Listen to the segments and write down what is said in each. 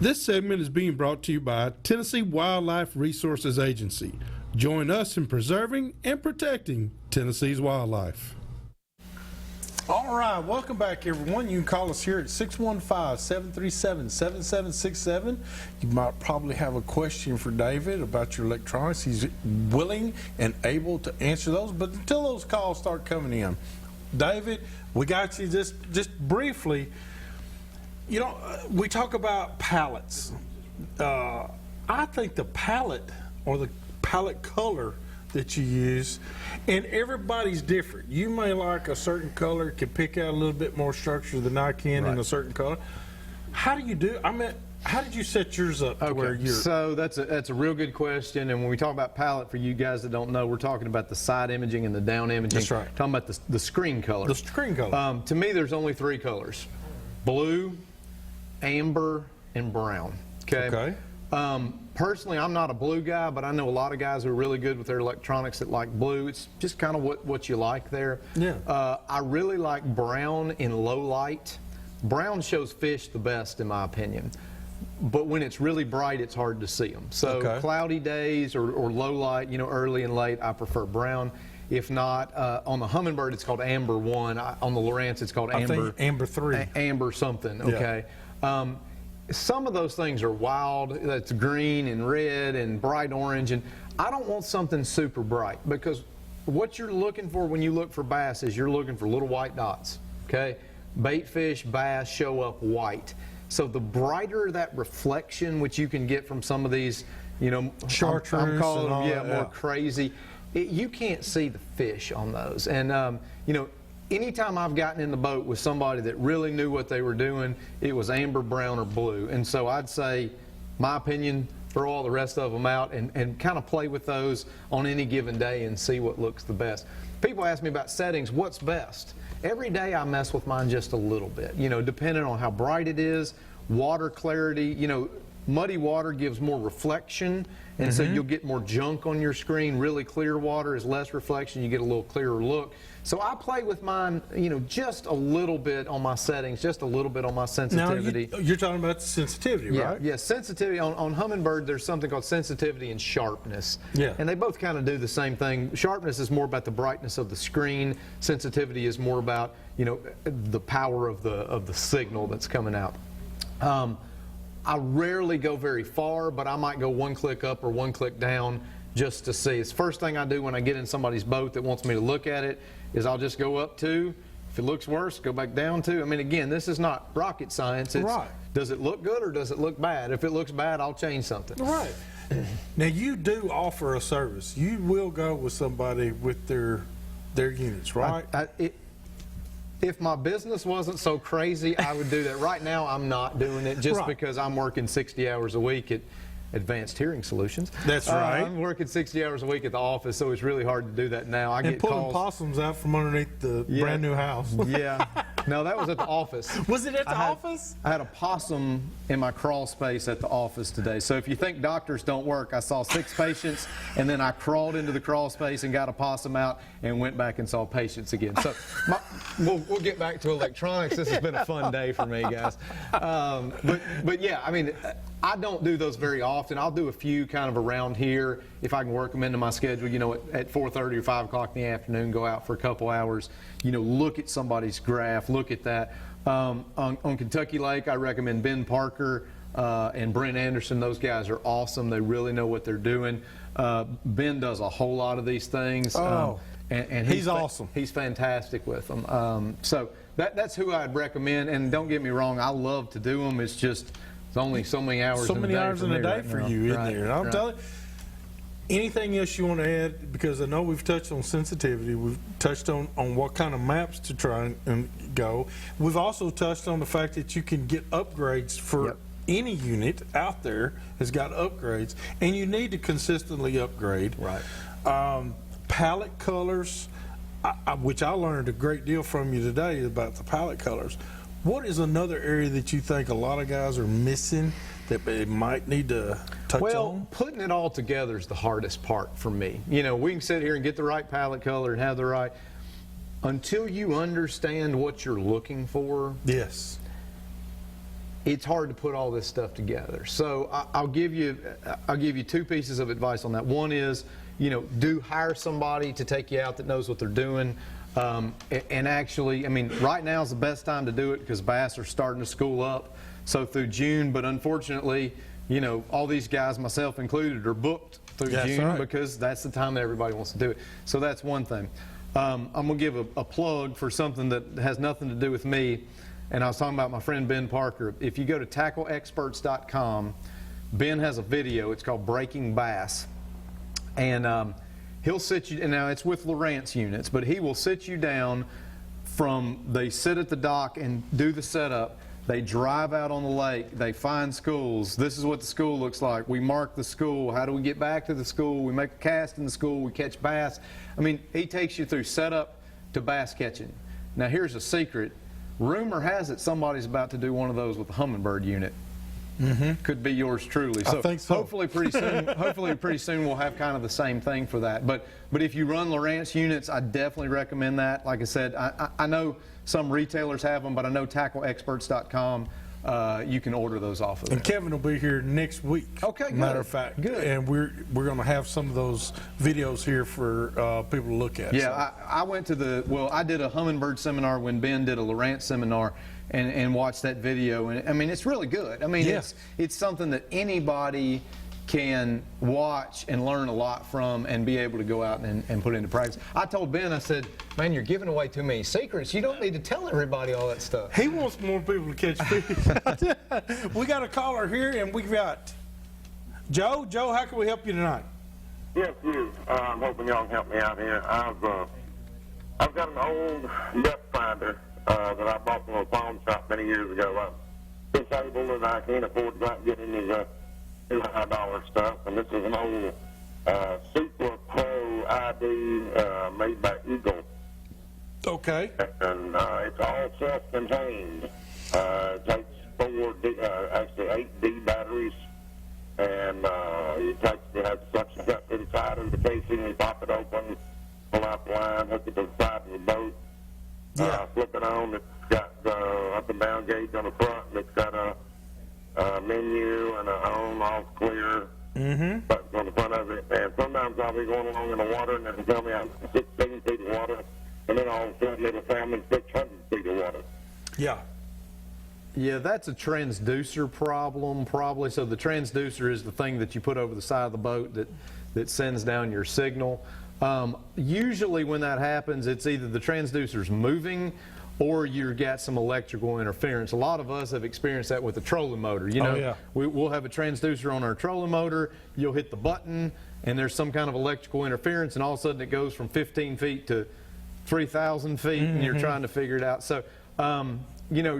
This segment is being brought to you by Tennessee Wildlife Resources Agency. Join us in preserving and protecting Tennessee's wildlife. All right, welcome back, everyone. You can call us here at 615-737-7767. You might probably have a question for David about your electronics. He's willing and able to answer those, but until those calls start coming in, David, we got you just briefly. You know, we talk about palettes. I think the palette or the palette color that you use, and everybody's different. You may like a certain color, can pick out a little bit more structure than I can in a certain color. How do you do? I mean, how did you set yours up to where you're? So that's a real good question. And when we talk about palette, for you guys that don't know, we're talking about the side imaging and the down imaging. That's right. Talking about the screen color. The screen color. To me, there's only 3 colors: blue, amber, and brown. Okay. Personally, I'm not a blue guy, but I know a lot of guys who are really good with their electronics that like blue. It's just kind of what you like there. Yeah. I really like brown in low light. Brown shows fish the best, in my opinion. But when it's really bright, it's hard to see them. So cloudy days or low light, you know, early and late, I prefer brown. If not, on the Humminbird, it's called Amber 1. On the Lowrance, it's called Amber. I think Amber 3. Amber something, okay. Yeah. Some of those things are wild. That's green and red and bright orange, and I don't want something super bright, because what you're looking for when you look for bass is you're looking for little white dots, okay? Bait fish, bass show up white. So the brighter that reflection, which you can get from some of these, you know, chartreuse, I'm calling them, that, more crazy, you can't see the fish on those. And, you know, anytime I've gotten in the boat with somebody that really knew what they were doing, it was amber, brown, or blue. And so I'd say, my opinion, throw all the rest of them out and kind of play with those on any given day and see what looks the best. People ask me about settings, what's best? Every day I mess with mine just a little bit, you know, depending on how bright it is, water clarity, you know, muddy water gives more reflection, and so you'll get more junk on your screen. Really clear water is less reflection, you get a little clearer look. So I play with mine, you know, just a little bit on my settings, just a little bit on my sensitivity. Now, you're talking about the sensitivity, right? Yeah, sensitivity. On Humminbird, there's something called sensitivity and sharpness. Yeah. And they both kind of do the same thing. Sharpness is more about the brightness of the screen. Sensitivity is more about, you know, the power of the signal that's coming out. I rarely go very far, but I might go 1 click up or 1 click down just to see. It's the first thing I do when I get in somebody's boat that wants me to look at it, is I'll just go up 2. If it looks worse, go back down 2. I mean, again, this is not rocket science. It's, does it look good or does it look bad? If it looks bad, I'll change something. Right. Now, you do offer a service. You will go with somebody with their units, right? If my business wasn't so crazy, I would do that. Right now, I'm not doing it just because I'm working 60 hours a week at Advanced Hearing Solutions. That's right. I'm working 60 hours a week at the office, so it's really hard to do that now. I get pulling calls. Possums out from underneath the brand new house. Yeah. No, that was at the office. Was it at the office? I had a possum in my crawl space at the office today. So if you think doctors don't work, I saw 6 patients, and then I crawled into the crawl space and got a possum out and went back and saw patients again. So we'll get back to electronics. This has been a fun day for me, guys. But yeah, I mean, I don't do those very often. I'll do a few kind of around here if I can work them into my schedule, you know, at 4:30 or 5 o'clock in the afternoon, go out for a couple hours, you know, look at somebody's graph, look at that. On Kentucky Lake, I recommend Ben Parker and Brent Anderson. Those guys are awesome. They really know what they're doing. Ben does a whole lot of these things. And he's awesome. He's fantastic with them. So that's who I'd recommend. And don't get me wrong, I love to do them. It's just, it's only so many hours in a day. So many hours in a day for you in there. And I'm telling you, anything else you want to add? Because I know we've touched on sensitivity. We've touched on what kind of maps to try and go. We've also touched on the fact that you can get upgrades for any unit out there has got upgrades, and you need to consistently upgrade. Right. Palette colors, which I learned a great deal from you today about the palette colors. What is another area that you think a lot of guys are missing that they might need to touch on? Well, putting it all together is the hardest part for me. You know, we can sit here and get the right palette color and have the right, until you understand what you're looking for. Yes. it's hard to put all this stuff together. So I'll give you two pieces of advice on that. One is, do hire somebody to take you out that knows what they're doing. And actually, I mean, right now is the best time to do it because bass are starting to school up. So through June, but unfortunately, all these guys, myself included, are booked through June because that's the time that everybody wants to do it. So that's one thing. I'm going to give a plug for something that has nothing to do with me. And I was talking about my friend Ben Parker. If you go to tackleexperts.com, Ben has a video. It's called Breaking Bass. And he'll sit you, and now it's with Lowrance units, but he will sit you down they sit at the dock and do the setup. They drive out on the lake. They find schools. This is what the school looks like. We mark the school. How do we get back to the school? We make a cast in the school. We catch bass. I mean, he takes you through setup to bass catching. Now, here's a secret. Rumor has it somebody's about to do one of those with the Humminbird unit. Could be yours truly. I think so. Hopefully pretty soon we'll have kind of the same thing for that. But if you run Lowrance units, I definitely recommend that. Like I said, I know some retailers have them, but I know tackleexperts.com, you can order those off of there. And Kevin will be here next week. Okay, good. Matter of fact. Good. And we're going to have some of those videos here for people to look at. Yeah, so. I went to I did a Humminbird seminar when Ben did a Lowrance seminar and watched that video. And I mean, it's really good. I mean, it's something that anybody can watch and learn a lot from and be able to go out and put into practice. I told Ben, I said, man, you're giving away too many secrets. You don't need to tell everybody all that stuff. He wants more people to catch fish. We got a caller here, and we got Joe. Joe, how can we help you tonight? Yes, you. I'm hoping y'all can help me out here. I've got an old depth finder that I bought from a pawn shop many years ago. I'm disabled and I can't afford to go out and get any $200 stuff. And this is an old Super Pro ID made by Eagle. Okay. And it's all self-contained. It takes 8 D batteries. And it has suction cup inside of the casing. You pop it open, pull out the line, hook it to the side of the boat, flip it on. It's got up and down gauge on the front, and it's got a menu and a on, off, clear buttons on the front of it. And sometimes I'll be going along in the water, and it'll tell me I'm 16 feet of water, and then all of a sudden it'll tell me 600 feet of water. Yeah. Yeah, that's a transducer problem, probably. So the transducer is the thing that you put over the side of the boat that sends down your signal. Usually when that happens, it's either the transducer's moving or you've got some electrical interference. A lot of us have experienced that with the trolling motor. We'll have a transducer on our trolling motor, you'll hit the button, and there's some kind of electrical interference, and all of a sudden it goes from 15 feet to 3,000 feet, and you're trying to figure it out. So,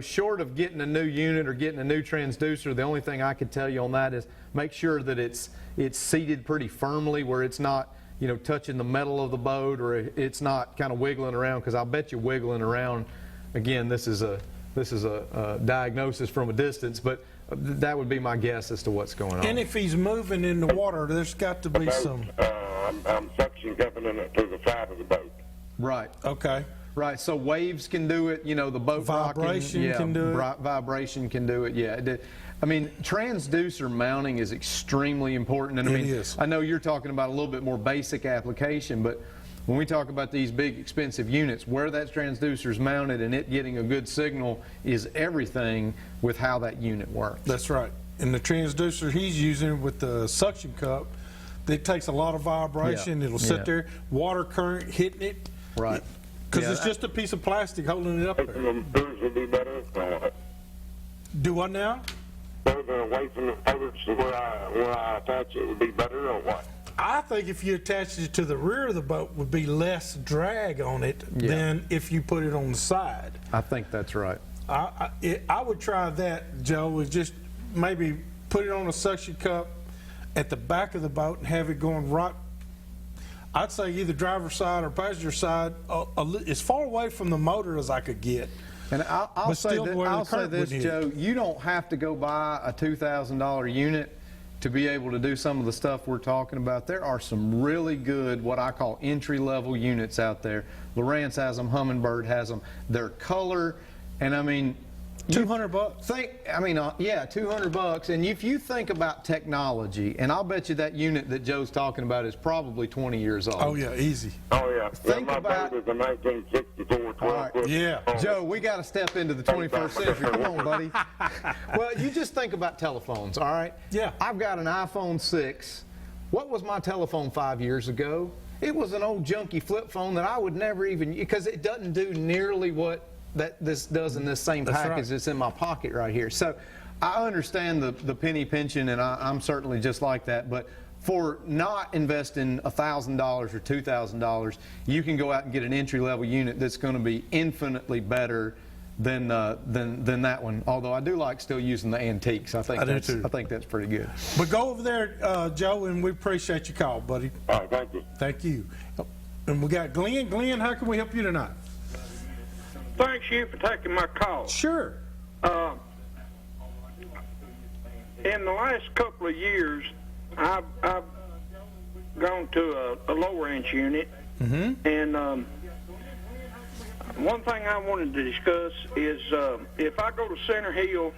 short of getting a new unit or getting a new transducer, the only thing I could tell you on that is make sure that it's seated pretty firmly where it's not, touching the metal of the boat, or it's not kind of wiggling around, because I'll bet you wiggling around. Again, this is a diagnosis from a distance, but that would be my guess as to what's going on. And if he's moving in the water, there's got to be some. I'm suction cupping it to the side of the boat. Right. Okay. Right, so waves can do it, the boat vibration rocking, can do it. Vibration can do it, yeah. I mean, transducer mounting is extremely important, and It is. I know you're talking about a little bit more basic application, but when we talk about these big expensive units, where that transducer is mounted and it getting a good signal is everything with how that unit works. That's right. And the transducer he's using with the suction cup, it takes a lot of vibration. It'll sit there, water current hitting it. Right. Because it's just a piece of plastic holding it up there. The motors would be better. Do what now? Further away from the motors to where I attach it would be better, or what? I think if you attach it to the rear of the boat would be less drag on it than if you put it on the side. I think that's right. I would try that, Joe, with just maybe put it on a suction cup at the back of the boat and have it going right. I'd say either driver's side or passenger side, as far away from the motor as I could get. And I'll say this, Joe, you don't have to go buy a $2,000 unit to be able to do some of the stuff we're talking about. There are some really good, what I call entry-level units out there. Lowrance has them, Humminbird has them. Their color, and I mean, $200. Yeah, $200. And if you think about technology, and I'll bet you that unit that Joe's talking about is probably 20 years old. Oh yeah, easy. Oh, yeah. Think my about- boat is a 1964 12 All right. foot. Yeah. Joe, we got to step into the 21st century. Come on, buddy. Well, you just think about telephones, all right? Yeah. I've got an iPhone 6. What was my telephone 5 years ago? It was an old junky flip phone that I would never even, because it doesn't do nearly what this does in this same That's package right. that's in my pocket right here. So I understand the penny pension, and I'm certainly just like that, but for not investing $1,000 or $2,000, you can go out and get an entry-level unit that's going to be infinitely better than that one. Although I do like still using the antiques. I think that's pretty good. But go over there, Joe, and we appreciate your call, buddy. All right, thank you. Thank you. And we got Glenn. Glenn, how can we help you tonight? Thanks you for taking my call. Sure. In the last couple of years, I've gone to a lower inch unit, and one thing I wanted to discuss is if I go to Center Hill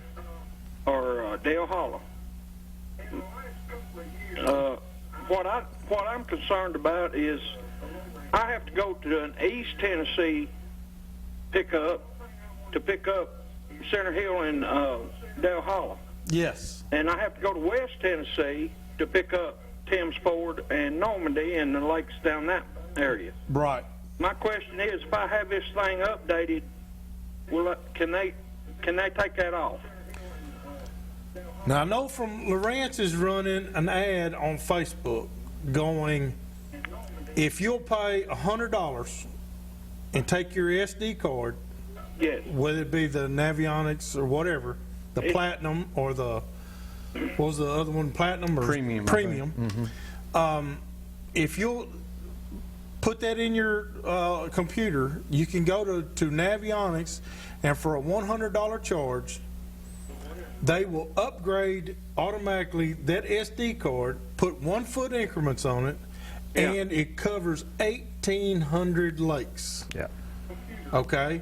or Dale Hollow, what I'm concerned about is I have to go to an East Tennessee pickup to pick up Center Hill and Dale Hollow. Yes. And I have to go to West Tennessee to pick up Tim's Ford and Normandy and the lakes down that area. Right. My question is, if I have this thing updated, can they take that off? Now, I know from Lawrence is running an ad on Facebook going, if you'll pay $100 and take your SD card, Yes. whether it be the Navionics or whatever, the Platinum or the, what was the other one, Platinum or Premium, I Premium. If you'll put that in your computer, you can go to Navionics, and for a $100 charge, they will upgrade automatically that SD card, put 1 foot increments on it, and it covers 1,800 lakes. Yeah. Okay,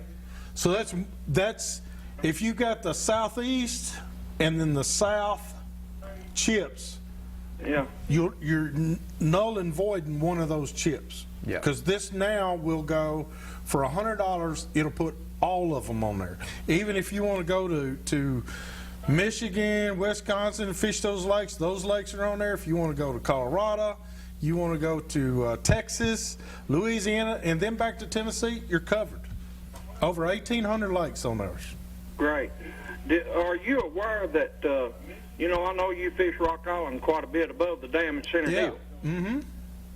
so that's if you got the southeast and then the south chips, Yeah. you're null and void in one of those chips. Yeah. Because this now will go for $100. It'll put all of them on there. Even if you want to go to Michigan, Wisconsin, and fish those lakes are on there. If you want to go to Colorado, you want to go to Texas, Louisiana, and then back to Tennessee, you're covered. Over 1,800 lakes on theirs. Great. Are you aware that, I know you fish Rock Island quite a bit above the dam in Center Hill. Mm-hmm.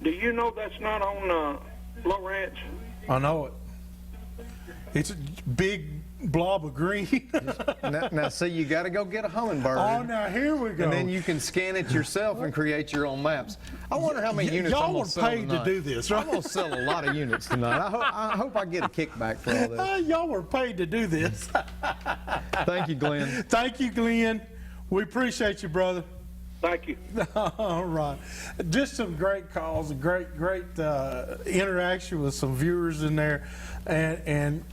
Do you know that's not on Low Ranch? I know it. It's a big blob of green. Now, see, you got to go get a hummingbird. Oh, now here we go. And then you can scan it yourself and create your own maps. I wonder how many units I'm y'all going were to sell paid tonight. to do this, right? I'm going to sell a lot of units tonight. I hope I get a kickback for all this. Y'all were paid to do this. Thank you, Glenn. Thank you, Glenn. We appreciate you, brother. Thank you. All right. Just some great calls, a great interaction with some viewers in there. And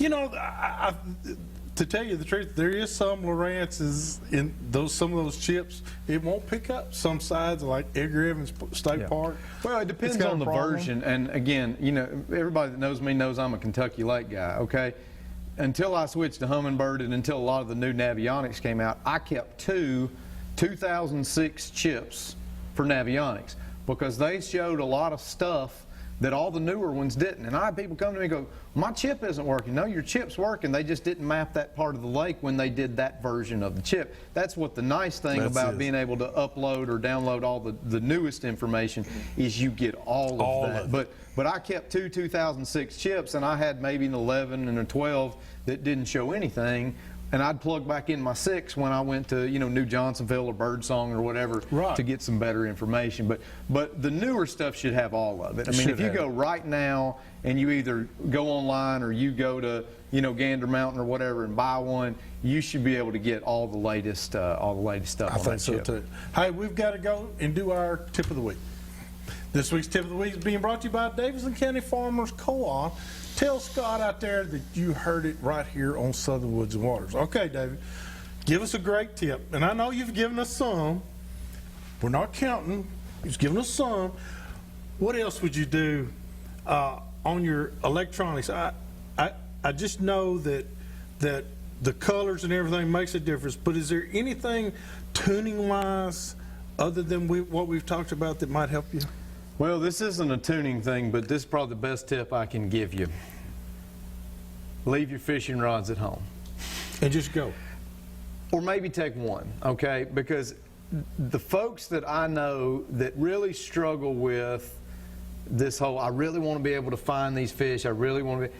to tell you the truth, there is some Lawrence's in some of those chips. It won't pick up some sides like Edgar Evans State Park. Well, it depends It's got on a the problem. version. And again, everybody that knows me knows I'm a Kentucky Lake guy, okay? Until I switched to Humminbird and until a lot of the new Navionics came out, I kept 2006 chips for Navionics because they showed a lot of stuff that all the newer ones didn't. And I had people come to me and go, my chip isn't working. No, your chip's working. They just didn't map that part of the lake when they did that version of the chip. That's what the nice thing about being able to upload or download all the newest information is you get all of that. But I kept 2006 chips, and I had maybe an 11 and a 12 that didn't show anything. And I'd plug back in my 6 when I went to, New Johnsonville or Birdsong or whatever to get some better information. But the newer stuff should have all of it. I mean, if you go right now and you either go online or you go to, Gander Mountain or whatever and buy one, you should be able to get all the latest stuff on that chip. I think so too. Hey, we've got to go and do our tip of the week. This week's tip of the week is being brought to you by Davidson County Farmers Co-op. Tell Scott out there that you heard it right here on Southern Woods and Waters. Okay, David, give us a great tip. And I know you've given us some. We're not counting. You've given us some. What else would you do on your electronics? I just know that the colors and everything makes a difference, but is there anything tuning-wise other than what we've talked about that might help you? Well, this isn't a tuning thing, but this is probably the best tip I can give you. Leave your fishing rods at home. And just go. Or maybe take one, okay? Because the folks that I know that really struggle with this whole, I really want to be able to find these fish, I really want to be,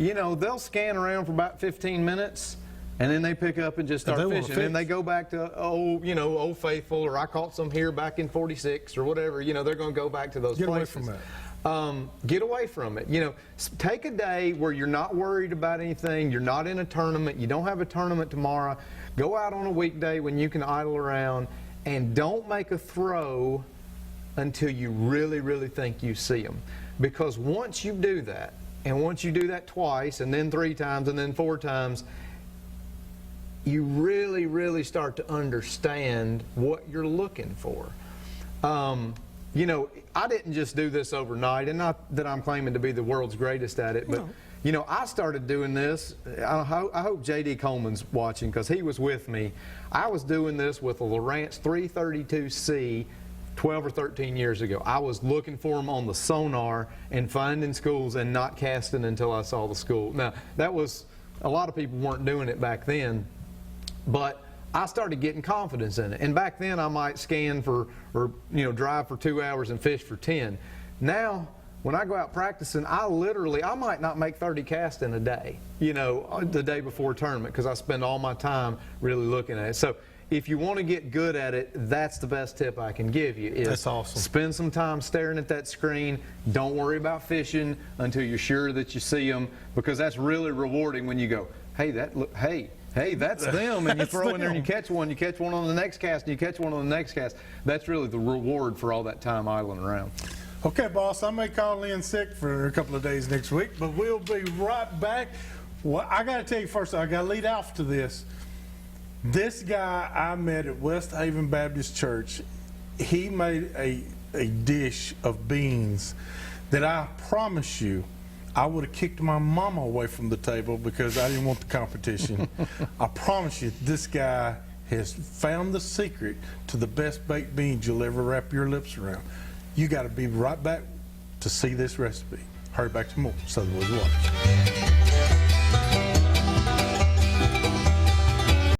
you know, they'll scan around for about 15 minutes, and then they pick up and just start fishing. And then they go back to, Old Faithful, or I caught some here back in 46, or whatever. You know, they're going to go back to those places. Get away from that. Get away from it. You know, take a day where you're not worried about anything, you're not in a tournament, you don't have a tournament tomorrow. Go out on a weekday when you can idle around, and don't make a throw until you really, really think you see them. Because once you do that, and once you do that twice, and then 3 times, and then 4 times, you really, really start to understand what you're looking for. You know, I didn't just do this overnight, and not that I'm claiming to be the world's greatest at it, but, you know, I started doing this. I hope J.D. Coleman's watching, because he was with me. I was doing this with a Lowrance 332C 12 or 13 years ago. I was looking for them on the sonar and finding schools and not casting until I saw the school. Now, that was, a lot of people weren't doing it back then, but I started getting confidence in it. And back then I might scan for, or drive for 2 hours and fish for 10. Now, when I go out practicing, I might not make 30 casts in a day, the day before a tournament, because I spend all my time really looking at it. So if you want to get good at it, that's the best tip I can give you. That's awesome. Spend some time staring at that screen. Don't worry about fishing until you're sure that you see them, because that's really rewarding when you go, hey, that's them, and you throw in there and you catch one on the next cast, and you catch one on the next cast. That's really the reward for all that time idling around. Okay, boss, I may call in sick for a couple of days next week, but we'll be right back. Well, I got to tell you first, I got to lead off to this. This guy I met at West Haven Baptist Church, he made a dish of beans that I promise you, I would have kicked my mama away from the table because I didn't want the competition. I promise you, this guy has found the secret to the best baked beans you'll ever wrap your lips around. You got to be right back to see this recipe. Hurry back to more Southern Woods Waters.